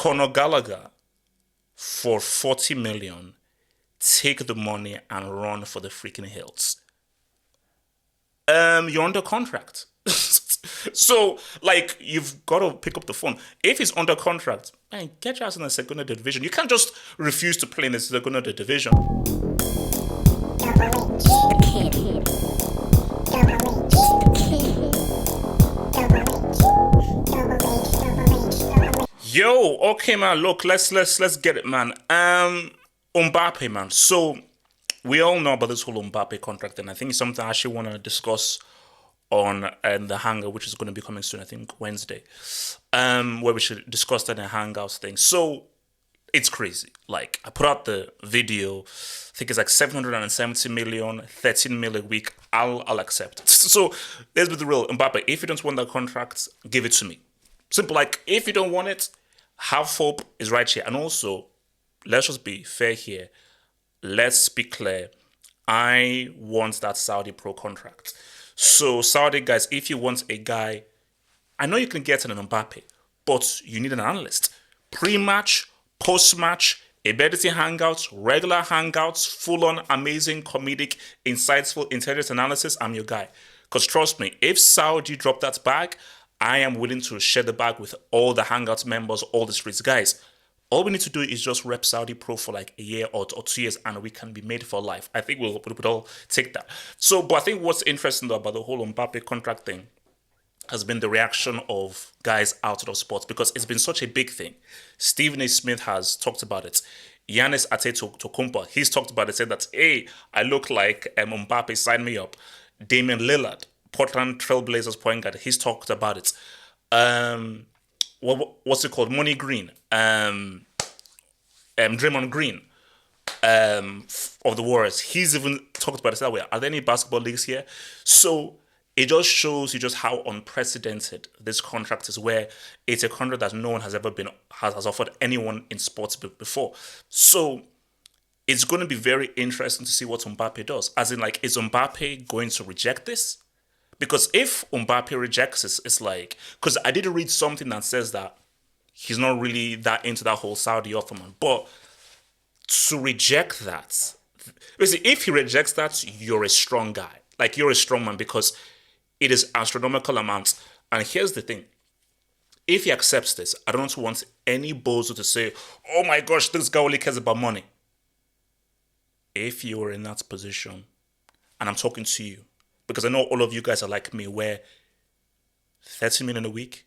Conor Gallagher for 40 million, take the money and run for the freaking hills. You're under contract. So, like, you've got to pick up the phone. If he's under contract, man, get your ass in the Segunda division. You can't just refuse to play in the Segunda division. Yo, okay, man. Look, let's get it, man. Mbappe, man. So we all know about this whole Mbappe contract, and I think it's something I actually want to discuss on the hangout, which is going to be coming soon. I think Wednesday, where we should discuss that in hangouts thing. So it's crazy. Like, I put out the video. I think it's like 770 million, 13 million a week. I'll accept. So let's be the real, Mbappe. If you don't want that contract, give it to me. Simple. Like, if you don't want it, have hope is right here. And also, let's just be fair here. Let's be clear. I want that Saudi pro contract. So Saudi guys, if you want a guy, I know you can get an Mbappe, but you need an analyst. Pre-match, post-match, ability hangouts, regular hangouts, full-on amazing, comedic, insightful, intelligent analysis. I'm your guy. Because trust me, if Saudi drop that bag, I am willing to share the bag with all the hangouts members, all the streets guys. All we need to do is just rep Saudi Pro for like a year or 2 years and we can be made for life. I think we'll all take that. So, but I think what's interesting though about the whole Mbappe contract thing has been the reaction of guys outside of sports because it's been such a big thing. Stephen A. Smith has talked about it. Giannis Antetokounmpo, he's talked about it, said that, hey, I look like Mbappe, sign me up. Damian Lillard, Portland Trailblazers point guard, he's talked about it. What's it called? Money Green, Draymond Green, of the Warriors. He's even talked about it that way. Are there any basketball leagues here? So it just shows you just how unprecedented this contract is, where it's a contract that no one has ever has offered anyone in sports before. So it's going to be very interesting to see what Mbappe does. As in, like, is Mbappe going to reject this? Because if Mbappe rejects this, it's like, because I did read something that says that he's not really that into that whole Saudi offer, man. But to reject that, basically, if he rejects that, you're a strong guy. Like, you're a strong man because it is astronomical amounts. And here's the thing. If he accepts this, I don't want any bozo to say, oh my gosh, this guy only cares about money. If you were in that position, and I'm talking to you, because I know all of you guys are like me, where 30 million a week,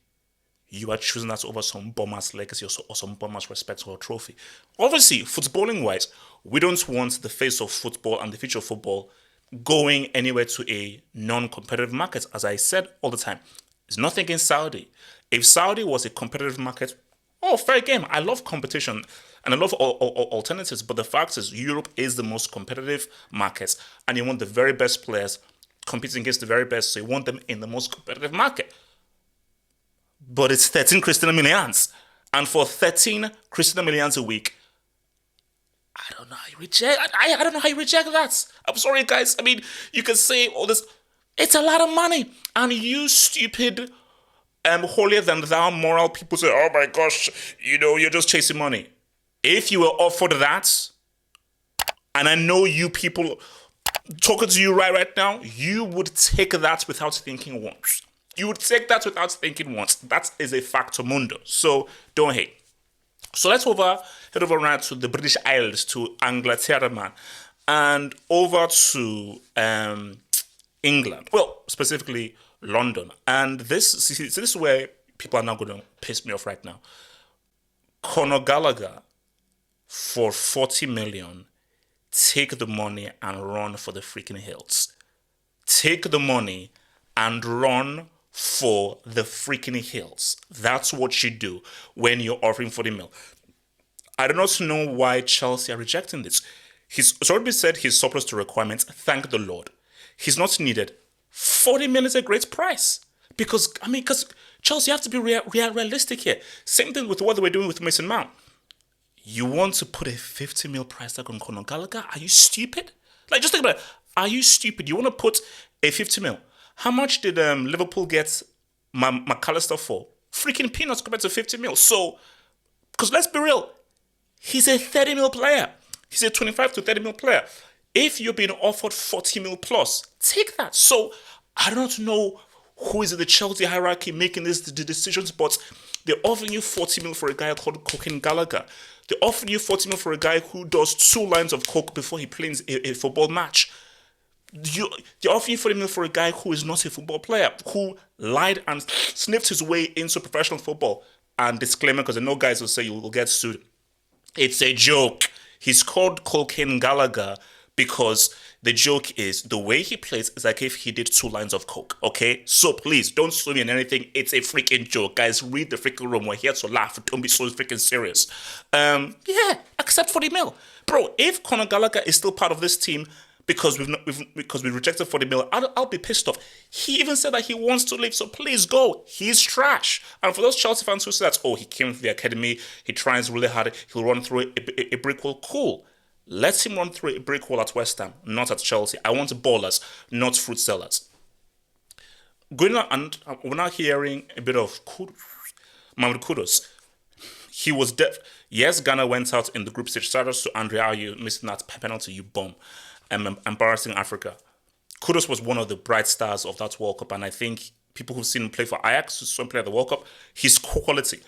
you are choosing that over some bum-ass legacy or some bum-ass respect or trophy. Obviously, footballing-wise, we don't want the face of football and the future of football going anywhere to a non-competitive market. As I said all the time, there's nothing against Saudi. If Saudi was a competitive market, oh, fair game. I love competition and I love alternatives. But the fact is, Europe is the most competitive market, and you want the very best players competing against the very best, so you want them in the most competitive market. But it's 13 Cristiano millions. And for 13 Cristiano millions a week, I don't know how you reject. I don't know how you reject that. I'm sorry, guys. I mean, you can say all this. It's a lot of money. And you stupid, holier than thou moral people say, oh my gosh, you're just chasing money. If you were offered that, and I know you people talking to you right now, you would take that without thinking once. You would take that without thinking once. That is a factomundo. So don't hate. So let's head over right to the British Isles, to Angleterre, man, and over to England. Well, specifically London. And this is where people are now going to piss me off right now. Conor Gallagher for 40 million. Take the money and run for the freaking hills. Take the money and run for the freaking hills. That's what you do when you're offering 40 mil. I do not know why Chelsea are rejecting this. He's already said he's surplus to requirements. Thank the Lord. He's not needed. 40 mil is a great price. Because Chelsea have to be realistic here. Same thing with what they were doing with Mason Mount. You want to put a 50 mil price tag on Conor Gallagher? Are you stupid? Like, just think about it. Are you stupid? You want to put a 50 mil? How much did Liverpool get McAllister for? Freaking peanuts compared to 50 mil. So Because let's be real, he's a 30 mil player. He's a 25 to 30 mil player. If you're being offered 40 mil plus, take that. So I don't know who is in the Chelsea hierarchy making the decisions, but they're offering you 40 mil for a guy called Conor Gallagher. They're offering you 40 mil for a guy who does 2 lines of coke before he plays a football match. They're offering you 40 mil for a guy who is not a football player, who lied and sniffed his way into professional football. And disclaimer, because I know guys will say you will get sued. It's a joke. He's called Conor Gallagher because the joke is the way he plays is like if he did 2 lines of coke, okay? So please, don't sue me on anything. It's a freaking joke. Guys, read the freaking room. We're here to laugh. Don't be so freaking serious. Yeah, accept 40 mil. Bro, if Conor Gallagher is still part of this team because we rejected 40 mil, I'll be pissed off. He even said that he wants to leave, so please go. He's trash. And for those Chelsea fans who say that, oh, he came to the academy, he tries really hard, he'll run through a brick wall, cool. Let him run through a brick wall at West Ham, not at Chelsea. I want ballers, not fruit sellers. Going on, and we're now hearing a bit of Mohammed Kudus. He was deaf. Yes, Ghana went out in the group stage. Shout out to Andrea, you missing that penalty, you bum. Embarrassing Africa. Kudus was one of the bright stars of that World Cup, and I think people who've seen him play for Ajax, who saw him play at the World Cup, his quality.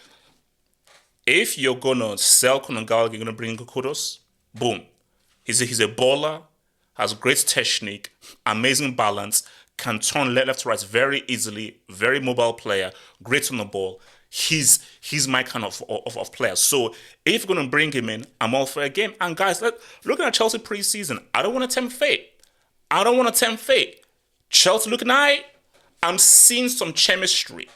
If you're gonna sell Conor Gallagher, you're gonna bring Kudus. Boom. He's a baller, has great technique, amazing balance, can turn left to right very easily, very mobile player, great on the ball. He's my kind of player. So if you're going to bring him in, I'm all for a game. And guys, looking at Chelsea preseason, I don't want to tempt fate. Chelsea looking I'm seeing some chemistry.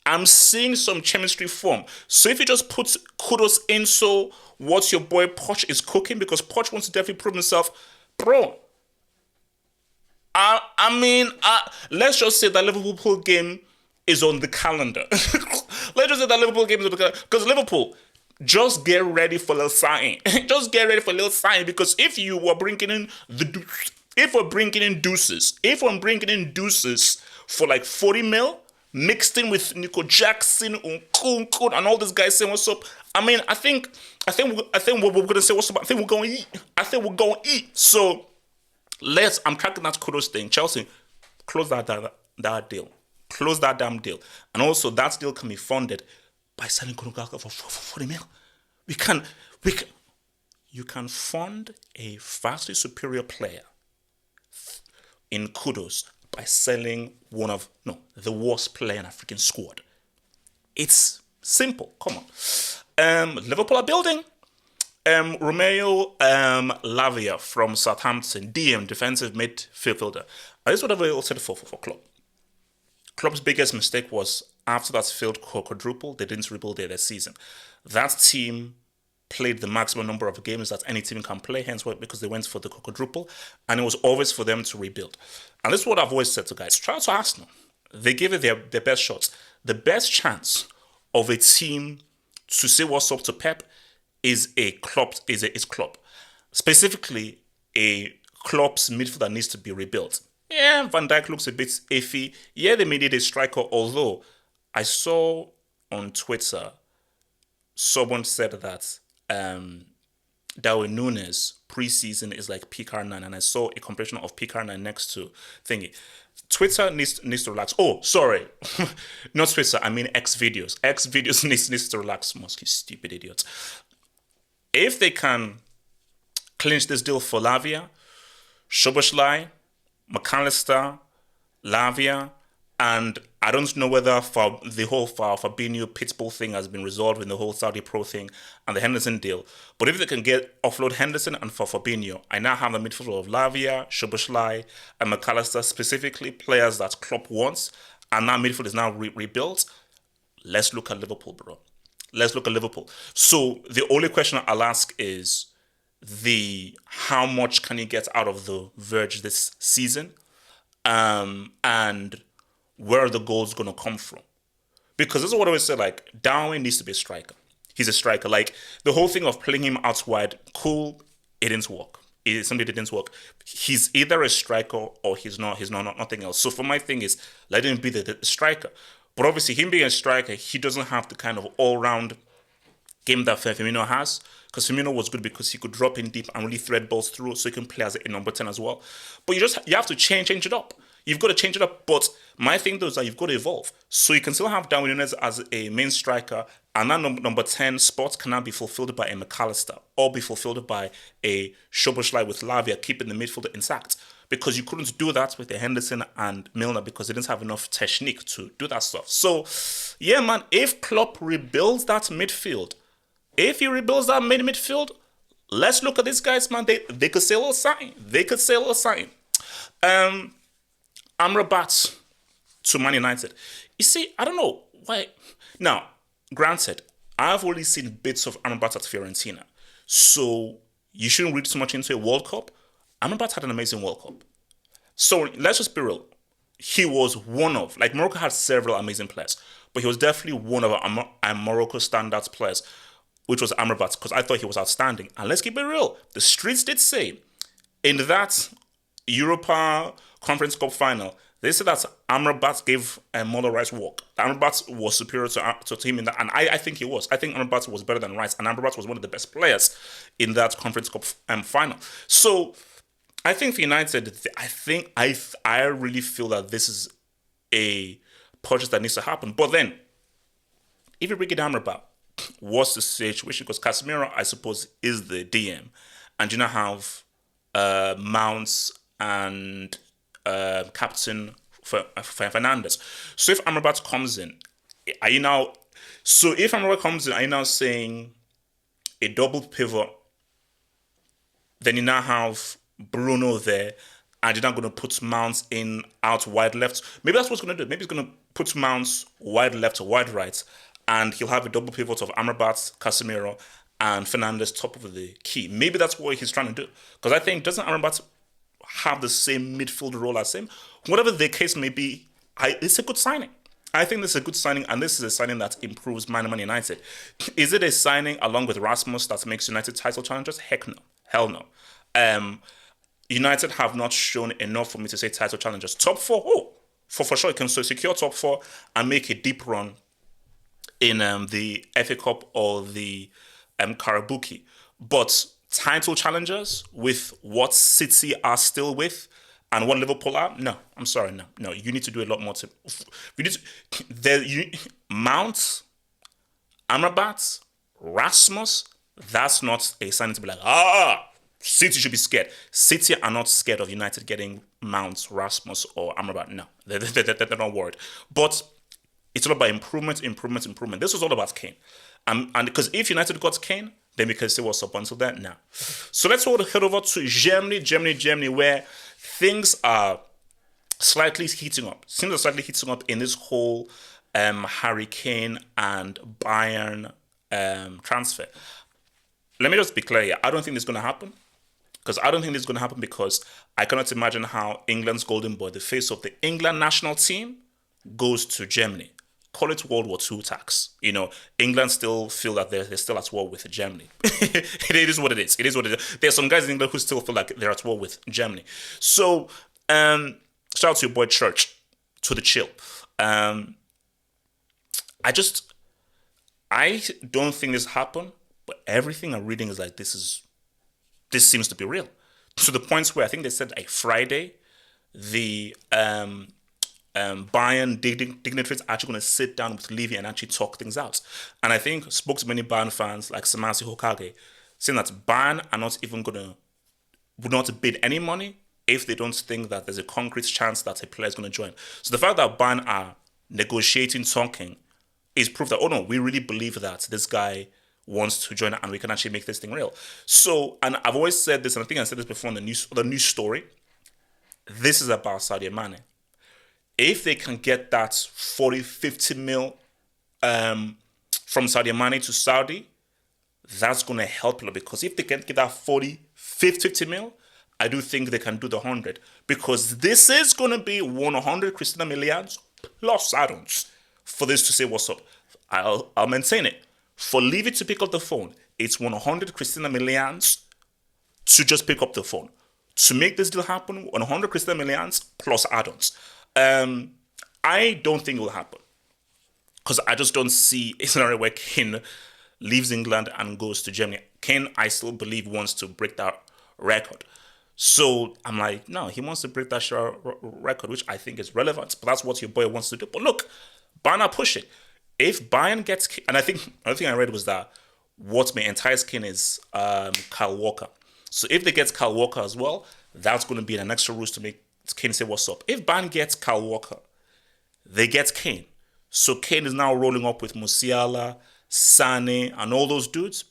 I'm seeing some chemistry form. So if you just put Kudus in, so what your boy Poch is cooking, because Poch wants to definitely prove himself, bro. Let's just say that Liverpool game is on the calendar. Let's just say that Liverpool game is on the calendar. Because Liverpool, just get ready for a little sign. Just get ready for a little sign, because if you were bringing in if we're bringing in deuces for like 40 mil, mixed in with Nico Jackson, Nkunku, and all these guys saying what's up. I think what we're gonna say what's up. I think we're going to eat. So I'm tracking that Kudus thing. Chelsea, close that deal. Close that damn deal. And also that deal can be funded by selling Conor Gallagher for 40 mil. You can fund a vastly superior player in Kudus by selling the worst player in a freaking squad. It's simple. Come on. Liverpool are building. Romeo Lavia from Southampton, defensive midfielder. This is what I've always said for Klopp. Klopp's biggest mistake was after that failed quadruple, they didn't rebuild their season. That team played the maximum number of games that any team can play, hence because they went for the quadruple, and it was always for them to rebuild. And this is what I've always said to guys. Try to Arsenal. They give it their best shots. The best chance of a team to say what's up to Pep is Klopp. Specifically, a Klopp's midfield that needs to be rebuilt. Yeah, Van Dijk looks a bit iffy. Yeah, they may need a striker, although I saw on Twitter someone said that Darwin Núñez preseason is like PKR9, and I saw a comparison of PKR9 next to thingy. Twitter needs to relax. Oh, sorry. Not Twitter, I mean Xvideos. Xvideos needs to relax. Must you stupid idiots. If they can clinch this deal for Lavia, Szoboszlai, McAllister, Lavia, and I don't know whether for the whole Fabinho Pitbull thing has been resolved in the whole Saudi Pro thing and the Henderson deal. But if they can offload Henderson and for Fabinho, I now have the midfield of Lavia, Szoboszlai, and McAllister, specifically players that Klopp wants, and that midfield is now rebuilt. Let's look at Liverpool, bro. Let's look at Liverpool. So the only question I'll ask is how much can you get out of the Verge this season, and where are the goals going to come from? Because this is what I always say, like, Darwin needs to be a striker. He's a striker. Like, the whole thing of playing him out wide, cool, it didn't work. It didn't work. He's either a striker or he's not nothing else. So for my thing is, let him be the striker. But obviously, him being a striker, he doesn't have the kind of all-round game that Firmino has. Because Firmino was good because he could drop in deep and really thread balls through, so he can play as a number 10 as well. But you have to change it up. You've got to change it up. But my thing though is that you've got to evolve. So you can still have Darwin Núñez as a main striker, and that number 10 spot can now be fulfilled by a McAllister or be fulfilled by a Szoboszlai with Lavia, keeping the midfielder intact. Because you couldn't do that with the Henderson and Milner because they didn't have enough technique to do that stuff. So, yeah, man, if Klopp rebuilds that midfield, if he rebuilds that midfield, let's look at these guys, man. They could say a little sign. Amrabat to Man United. You see, I don't know why. Now, granted, I've only seen bits of Amrabat at Fiorentina. So you shouldn't read too much into a World Cup. Amrabat had an amazing World Cup. So let's just be real. He was one of, like Morocco had several amazing players, but he was definitely one of Morocco's standout players, which was Amrabat, because I thought he was outstanding. And let's keep it real. The streets did say in that Europa Conference Cup final, they said that Amrabat gave Molo Rice work. Amrabat was superior to him in that, and I think he was. I think Amrabat was better than Rice, and Amrabat was one of the best players in that Conference Cup final. So I think for United, I really feel that this is a purchase that needs to happen. But then, if you bring it Amrabat, what's the situation? Because Casemiro, I suppose, is the DM, and you now have Mounts and Captain Fernandes. So if Amrabat comes in, are you now saying a double pivot? Then you now have Bruno there, and you're not going to put Mounts in out wide left. Maybe that's what he's going to do. Maybe he's going to put Mounts wide left or wide right, and he'll have a double pivot of Amrabat, Casemiro, and Fernandes top of the key. Maybe that's what he's trying to do. Because I think, doesn't Amrabat have the same midfield role as him? Whatever the case may be, it's a good signing. I think this is a good signing, and this is a signing that improves Man United. Is it a signing along with Rasmus that makes United title challengers? Heck no. Hell no. United have not shown enough for me to say title challengers. Top four, for sure, you can secure top four and make a deep run in the FA Cup or the Karabuki. But title challengers with what City are still with and what Liverpool are, no, I'm sorry, no. You need to do a lot more to. Mount, Amrabat, Rasmus. That's not a sign to be like, City should be scared. City are not scared of United getting Mount, Rasmus, or Amrabat. No, they're not worried. But it's all about improvement. This was all about Kane. And because if United got Kane, then we can say what's up until then. Now, so let's head over to Germany, where things are slightly heating up. Things are slightly heating up in this whole Harry Kane and Bayern transfer. Let me just be clear here. I don't think this is going to happen. Because I cannot imagine how England's golden boy, the face of the England national team, goes to Germany. Call it World War II tax. England still feel that they're still at war with Germany. It is what it is. There's some guys in England who still feel like they're at war with Germany. So, shout out to your boy Church, to the chill. I don't think this happened, but everything I'm reading is like, this seems to be real. To the point where I think they said Friday, the Bayern dignitaries are actually going to sit down with Levy and actually talk things out. And I think spoke to many Bayern fans like Samasi Hokage, saying that Bayern are not even would not bid any money if they don't think that there's a concrete chance that a player is going to join. So the fact that Bayern are negotiating, talking, is proof that, no, we really believe that this guy wants to join and we can actually make this thing real. So, and I've always said this, and I think I said this before in the news story, this is about Sadio Mane. If they can get that 40, 50 mil from Sadio Mane to Saudi, that's going to help a lot, because if they can get that 40, 50 mil, I do think they can do the 100, because this is going to be 100 Cristiano millions plus add-ons for this to say what's up. I'll maintain it. For Levy to pick up the phone, it's 100 Cristiano millions to just pick up the phone. To make this deal happen, 100 Cristiano millions plus add-ons. I don't think it will happen, because I just don't see a scenario where Kane leaves England and goes to Germany. Kane, I still believe, wants to break that record. So I'm like, no, he wants to break that record, which I think is relevant. But that's what your boy wants to do. But look, Bayern are pushing. If Bayern gets, and I think another thing I read was that what may entice Kane is Kyle Walker. So if they get Kyle Walker as well, that's going to be an extra roost to make Kane say what's up. If Bayern gets Kyle Walker, they get Kane. So Kane is now rolling up with Musiala, Sane, and all those dudes,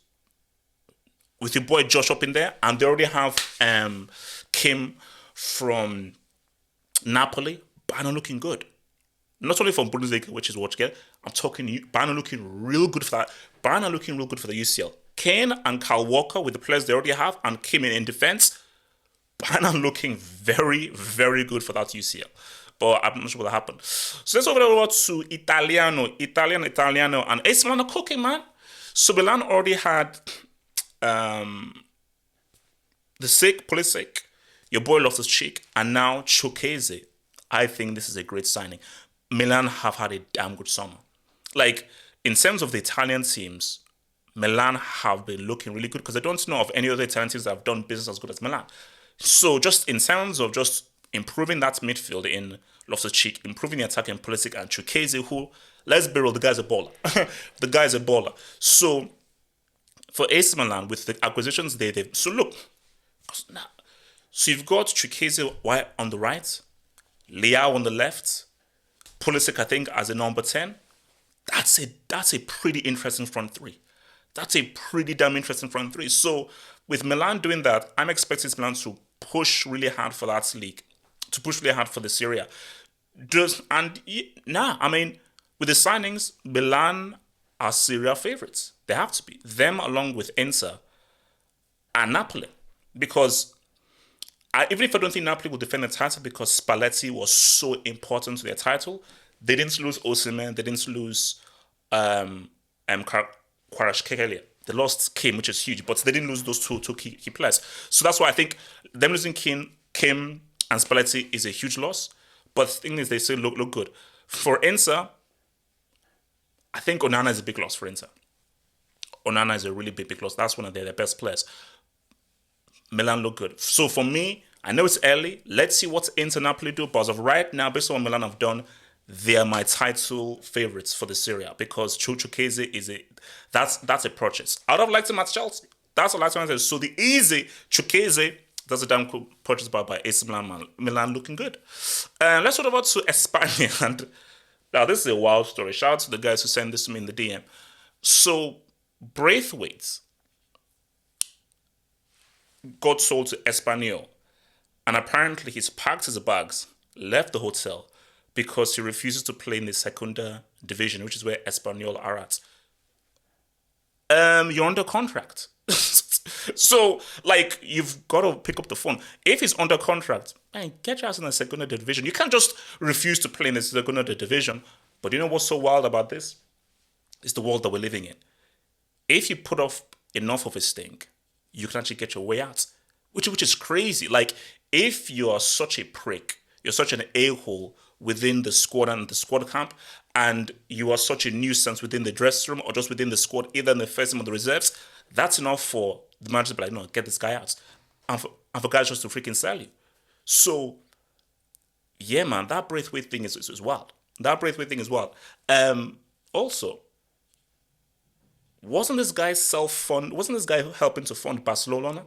with your boy Josh up in there, and they already have Kim from Napoli. Bayern looking good. Not only from Bundesliga, which is what you get. I'm talking Bayern looking real good for that. Bayern looking real good for the UCL. Kane and Kyle Walker with the players they already have, and Kim in defense. Bayern looking very, very good for that UCL. But I'm not sure what happened. So let's over to Italiano, and AC Milan are cooking, man. So Milan already had the Pulisic, your boy lost his cheek, and now Chukwueze. I think this is a great signing. Milan have had a damn good summer. Like, in terms of the Italian teams, Milan have been looking really good because I don't know of any other Italian teams that have done business as good as Milan. So just in terms of just improving that midfield in Loftus-Cheek, improving the attack in Pulisic and Chukwueze, who, let's be real, the guy's a baller. The guy's a baller. So for AC Milan, with the acquisitions they've... So look, so you've got Chukwueze on the right, Leao on the left, Pulisic, I think, as a number 10. That's a pretty interesting front three. That's a pretty damn interesting front three. So with Milan doing that, I'm expecting Milan to push really hard for that league, to push really hard for the Serie. With the signings, Milan are Serie favorites. They have to be. Them along with Inter and Napoli. Because even if I don't think Napoli will defend the title because Spalletti was so important to their title, they didn't lose Osimhen, they didn't lose Kvaratskhelia. They lost Kim, which is huge, but they didn't lose those two key players. So that's why I think them losing Kim and Spalletti is a huge loss. But the thing is, they still look good. For Inter, I think Onana is a big loss for Inter. Onana is a really big loss. That's one of their best players. Milan look good. So for me, I know it's early. Let's see what Inter Napoli do. But as of right now, based on what Milan have done, they are my title favorites for the Serie because Chukwueze is that's a purchase. I would have liked him at Chelsea. That's what I like to say. So the easy Chukwueze, that's a damn cool purchase by AC Milan. Milan looking good. Let's go over to Espanyol. And now this is a wild story. Shout out to the guys who sent this to me in the DM. So Braithwaite got sold to Espanyol, and apparently he's packed his bags, left the hotel, because he refuses to play in the Segunda division, which is where Espanyol are at. You're under contract. So, like, you've got to pick up the phone. If he's under contract, man, get your ass in the Segunda division. You can't just refuse to play in the Segunda division. But you know what's so wild about this? It's the world that we're living in. If you put off enough of a stink, you can actually get your way out, which is crazy. Like, if you are such a prick, you're such an a-hole within the squad and the squad camp, and you are such a nuisance within the dressing room or just within the squad, either in the first team or the reserves, that's enough for the manager to be like, no, get this guy out. And for guys just to freaking sell you. So, yeah, man, that Braithwaite thing is wild. That Braithwaite thing is wild. Also, wasn't this guy helping to fund Barcelona?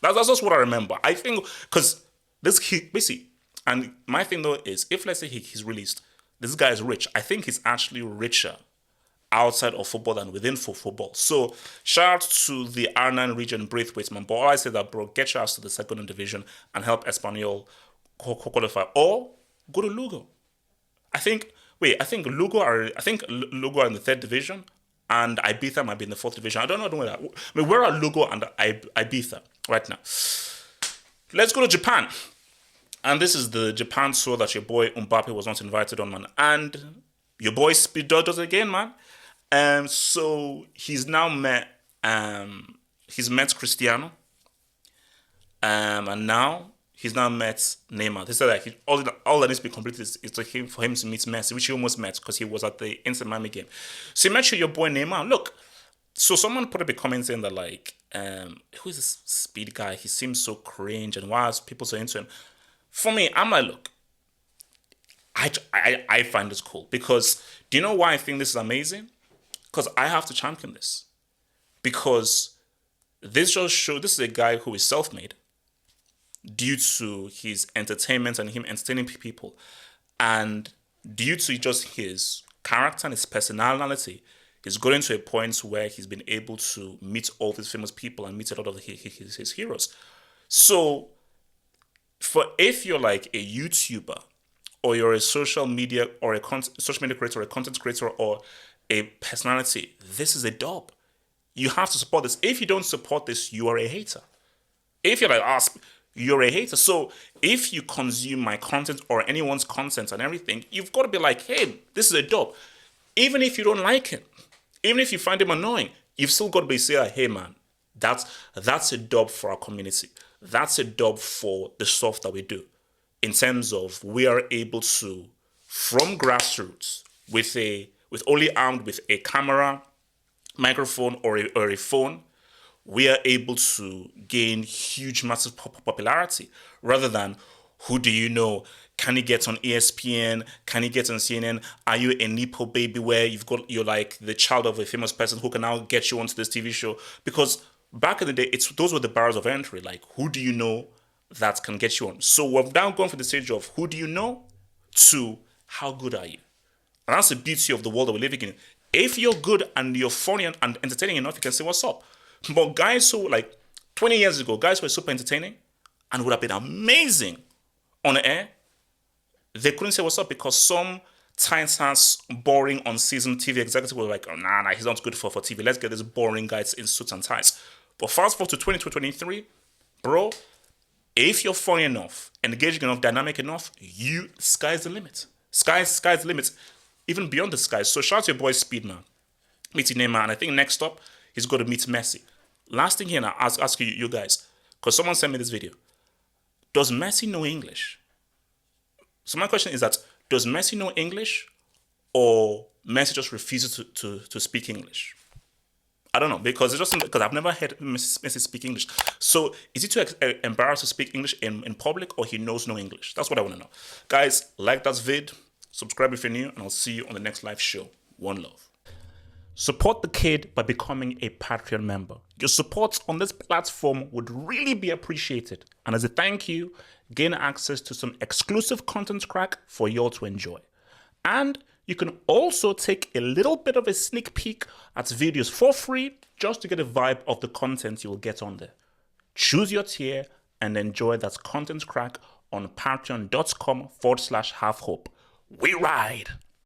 That's just what I remember. I think, because basically, and my thing though is, if let's say he's released, this guy is rich. I think he's actually richer outside of football than within football. So shout out to the R9 region Braithwaite, man. But all I say that, bro, get your ass to the second division and help Espanyol qualify, or go to Lugo. I think Lugo are in the third division, and Ibiza might be in the fourth division. I don't know that. I mean, where are Lugo and Ibiza right now? Let's go to Japan. And this is the Japan tour that your boy Mbappe was not invited on, man. And your boy Speed does it again, man. So he's now met Cristiano. And now he's now met Neymar. They said that all that needs to be completed is for him to meet Messi, which he almost met because he was at the Inter Miami game. So he met your boy Neymar. Look, So someone put up a comment saying that like, who is this speed guy? He seems so cringe, and why is people so into him? For me, I'm like, look, I find this cool because do you know why I think this is amazing? Because I have to champion this. Because this just shows this is a guy who is self-made due to his entertainment and him entertaining people, and due to just his character and his personality, he's gotten to a point where he's been able to meet all these famous people and meet a lot of his heroes. So, for if you're like a YouTuber or you're a social media or social media creator or a content creator or a personality, this is a dub. You have to support this. If you don't support this, you are a hater. If you're like, you're a hater. So if you consume my content or anyone's content and everything, you've got to be like, hey, this is a dub. Even if you don't like it, even if you find him annoying, you've still got to be saying, hey man, that's a dub for our community. That's a dub for the stuff that we do. In terms of we are able to, from grassroots, with only armed with a camera, microphone, or a phone, we are able to gain huge, massive popularity rather than who do you know? Can you get on ESPN? Can you get on CNN? Are you a Nepo baby where you're like the child of a famous person who can now get you onto this TV show? Because back in the day, those were the barriers of entry. Like, who do you know that can get you on? So we've now gone from the stage of who do you know to how good are you? And that's the beauty of the world that we're living in. If you're good and you're funny and entertaining enough, you can say, what's up? But guys who, like, 20 years ago, guys who were super entertaining and would have been amazing on the air, they couldn't say what's up because some tight-ass, boring, unseasoned TV executive were like, oh, nah, he's not good for TV. Let's get this boring guy in suits and ties. But fast forward to 2023, bro, if you're funny enough, engaging enough, dynamic enough, sky's the limit. Sky's the limit. Even beyond the sky. So shout out to your boy Speed, man. Meeting Neymar. And I think next up, he's going to meet Messi. Last thing here, and I'll ask you guys, because someone sent me this video. Does Messi know English? So my question is that, does Messi know English or Messi just refuses to speak English? I don't know, because I've never heard Messi speak English. So is he too embarrassed to speak English in public, or he knows no English? That's what I want to know. Guys, like that vid, subscribe if you're new, and I'll see you on the next live show. One love. Support the kid by becoming a Patreon member. Your support on this platform would really be appreciated. And as a thank you, gain access to some exclusive content crack for you all to enjoy. And you can also take a little bit of a sneak peek at videos for free just to get a vibe of the content you will get on there. Choose your tier and enjoy that content crack on patreon.com/halfhope. We ride!